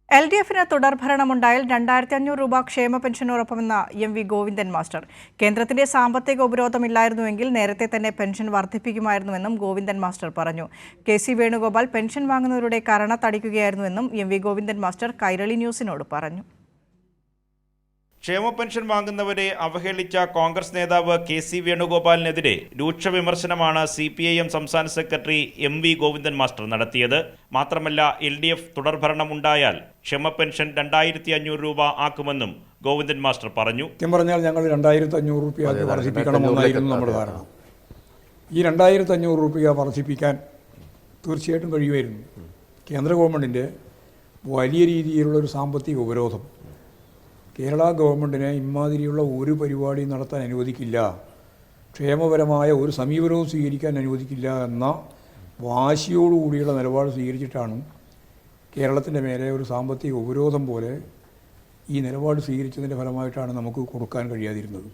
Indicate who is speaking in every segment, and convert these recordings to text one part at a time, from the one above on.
Speaker 1: LDFിന് തുടർഭരണമുണ്ടായാൽ 2500 രൂപ ക്ഷേമ പെൻഷനോടൊപ്പമെന്ന MV Govindan master. കേന്ദ്രത്തിന്റെ സാമ്പത്തിക ഉപരോധമില്ലായിരുന്നുവെങ്കിൽ നേരത്തെ തന്നെ പെൻഷൻ വർദ്ധിപ്പിക്കുമായിരുന്നുവെന്നും ഗോവിന്ദൻ മാസ്റ്റർ പറഞ്ഞു. KC വേണുഗോപാൽ പെൻഷൻ വാങ്ങുന്നവരുടെ കരണത്തടിക്കുകയായിരുന്നുവെന്നും MV ഗോവിന്ദൻ മാസ്റ്റർ കൈരളി ന്യൂസിനോട് പറഞ്ഞു.
Speaker 2: ക്ഷേമ പെൻഷൻ വാങ്ങുന്നവരെ അവഹേളിച്ച കോൺഗ്രസ് നേതാവ് KC വേണുഗോപാലിനെതിരെ രൂക്ഷ വിമർശനമാണ് CPIM സംസ്ഥാന സെക്രട്ടറി MV ഗോവിന്ദൻ മാസ്റ്റർ നടത്തിയത്. മാത്രമല്ല LDF തുടർഭരണം ഉണ്ടായാൽ ക്ഷേമ പെൻഷൻ 2500 രൂപ ആക്കുമെന്നും ഗോവിന്ദൻ മാസ്റ്റർ പറഞ്ഞു.
Speaker 3: പറഞ്ഞാൽ ഞങ്ങൾ 2500 രൂപ വർദ്ധിപ്പിക്കണമെന്നായിരുന്നു നമ്മുടെ ധാരണ. ഈ 2500 രൂപ വർദ്ധിപ്പിക്കാൻ തീർച്ചയായിട്ടും കഴിയുമായിരുന്നു. കേന്ദ്ര ഗവൺമെൻറ്റിൻ്റെ വലിയ രീതിയിലുള്ളൊരു സാമ്പത്തിക ഉപരോധം കേരള ഗവൺമെൻറ്റിനെ ഇമാതിരിയുള്ള ഒരു പരിപാടി നടത്താൻ അനുവദിക്കില്ല, ക്ഷേമപരമായ ഒരു സമീപനവും സ്വീകരിക്കാൻ അനുവദിക്കില്ല എന്ന വാശിയോടുകൂടിയുള്ള നിലപാട് സ്വീകരിച്ചിട്ടാണ് കേരളത്തിൻ്റെ മേലെ ഒരു സാമ്പത്തിക ഉപരോധം പോലെ ഈ നിലപാട് സ്വീകരിച്ചതിൻ്റെ ഫലമായിട്ടാണ് നമുക്ക് കൊടുക്കാൻ കഴിയാതിരുന്നത്.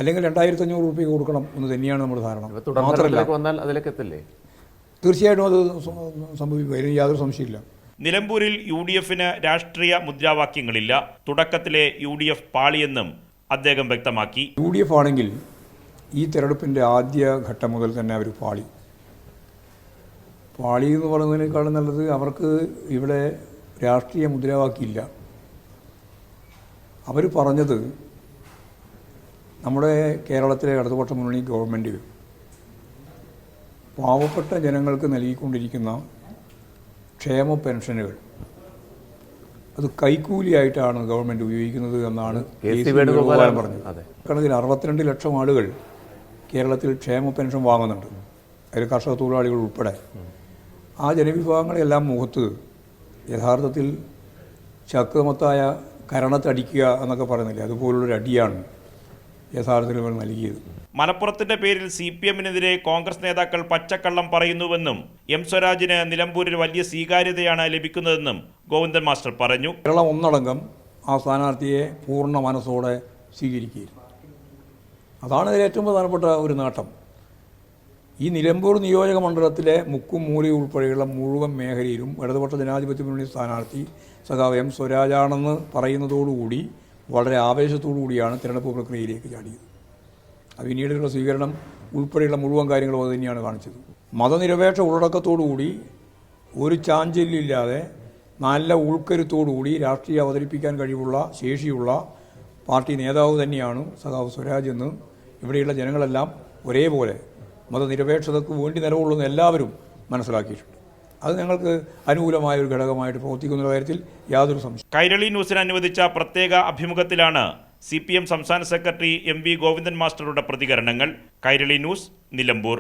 Speaker 3: അല്ലെങ്കിൽ 2500 രൂപ കൊടുക്കണം എന്ന് തന്നെയാണ് നമ്മുടെ ധാരണ.
Speaker 4: മാത്രമല്ല
Speaker 3: തീർച്ചയായിട്ടും അത് സംഭവിക്കും, അതിന് യാതൊരു സംശയമില്ല.
Speaker 2: നിലമ്പൂരിൽ UDFന് രാഷ്ട്രീയ മുദ്രാവാക്യങ്ങളില്ല. തുടക്കത്തിലെ UDF പാളിയെന്നും അദ്ദേഹം വ്യക്തമാക്കി.
Speaker 3: UDF ആണെങ്കിൽ ഈ തെരഞ്ഞെടുപ്പിൻ്റെ ആദ്യ ഘട്ടം മുതൽ തന്നെ അവർ പാളി എന്ന് പറയുന്നതിനേക്കാളും നല്ലത് അവർക്ക് ഇവിടെ രാഷ്ട്രീയ മുദ്രാവാക്യമില്ല. അവർ പറഞ്ഞത് നമ്മുടെ കേരളത്തിലെ ഇടതുപക്ഷ മുന്നണി ഗവൺമെൻറ് പാവപ്പെട്ട ജനങ്ങൾക്ക് നൽകിക്കൊണ്ടിരിക്കുന്ന ക്ഷേമ പെൻഷനുകൾ അത് കൈക്കൂലിയായിട്ടാണ് ഗവൺമെൻറ് ഉപയോഗിക്കുന്നത് എന്നാണ് KC വേണുഗോപാൽ പറഞ്ഞത്. കണക്കിൽ 62 ലക്ഷം ആളുകൾ കേരളത്തിൽ ക്ഷേമ പെൻഷൻ വാങ്ങുന്നുണ്ട്, അതിൽ കർഷക തൊഴിലാളികൾ ഉൾപ്പെടെ. ആ ജനവിഭാഗങ്ങളെല്ലാം മുഖത്ത് യഥാർത്ഥത്തിൽ ശക്തമത്തായ കരണത്തടിക്കുക എന്നൊക്കെ പറയുന്നില്ല, അതുപോലുള്ളൊരു അടിയാണ് യഥാർത്ഥത്തിൽ ഇവർ നൽകിയത്.
Speaker 2: മലപ്പുറത്തിന്റെ പേരിൽ CPMനെതിരെ കോൺഗ്രസ് നേതാക്കൾ പച്ചക്കള്ളം പറയുന്നുവെന്നും M സ്വരാജിന് നിലമ്പൂരിൽ വലിയ സ്വീകാര്യതയാണ് ലഭിക്കുന്നതെന്നും ഗോവിന്ദൻ മാസ്റ്റർ പറഞ്ഞു.
Speaker 3: കേരളം ഒന്നടങ്കം ആ സ്ഥാനാർത്ഥിയെ പൂർണ്ണ മനസ്സോടെ സ്വീകരിക്കുകയായിരുന്നു. അതാണ് ഇതിൽ ഏറ്റവും പ്രധാനപ്പെട്ട ഒരു നേട്ടം. ഈ നിലമ്പൂർ നിയോജക മണ്ഡലത്തിലെ മുക്കും മൂലയും ഉൾപ്പെടെയുള്ള മുഴുവൻ മേഖലയിലും ഇടതുപക്ഷ ജനാധിപത്യ മുന്നണി സ്ഥാനാർത്ഥി സഖാവ് M സ്വരാജാണെന്ന് പറയുന്നതോടുകൂടി വളരെ ആവേശത്തോടു കൂടിയാണ് തിരഞ്ഞെടുപ്പ് പ്രക്രിയയിലേക്ക് ചാടിയത്. അത് പിന്നീടുള്ള സ്വീകരണം ഉൾപ്പെടെയുള്ള മുഴുവൻ കാര്യങ്ങളും അത് തന്നെയാണ് കാണിച്ചത്. മതനിരപേക്ഷ ഉള്ളടക്കത്തോടുകൂടി ഒരു ചാഞ്ചല്യമില്ലാതെ നല്ല ഉൾക്കരുത്തോടുകൂടി രാഷ്ട്രീയം അവതരിപ്പിക്കാൻ കഴിവുള്ള ശേഷിയുള്ള പാർട്ടി നേതാവ് തന്നെയാണ് സഖാവ് സ്വരാജ് എന്ന് ഇവിടെയുള്ള ജനങ്ങളെല്ലാം ഒരേപോലെ മതനിരപേക്ഷതയ്ക്ക് വേണ്ടി നിലകൊള്ളുന്ന എല്ലാവരും മനസ്സിലാക്കിയിട്ടുണ്ട്. അത് ഞങ്ങൾക്ക് അനുകൂലമായ ഒരു ഘടകമായിട്ട് പ്രവർത്തിക്കുന്ന കാര്യത്തിൽ യാതൊരു സംശയം.
Speaker 2: കൈരളി ന്യൂസിന് അനുവദിച്ച പ്രത്യേക അഭിമുഖത്തിലാണ് CPM സംസ്ഥാന സെക്രട്ടറി MV ഗോവിന്ദൻ മാസ്റ്ററുടെ പ്രതികരണങ്ങൾ. കൈരളി ന്യൂസ്, നിലമ്പൂർ.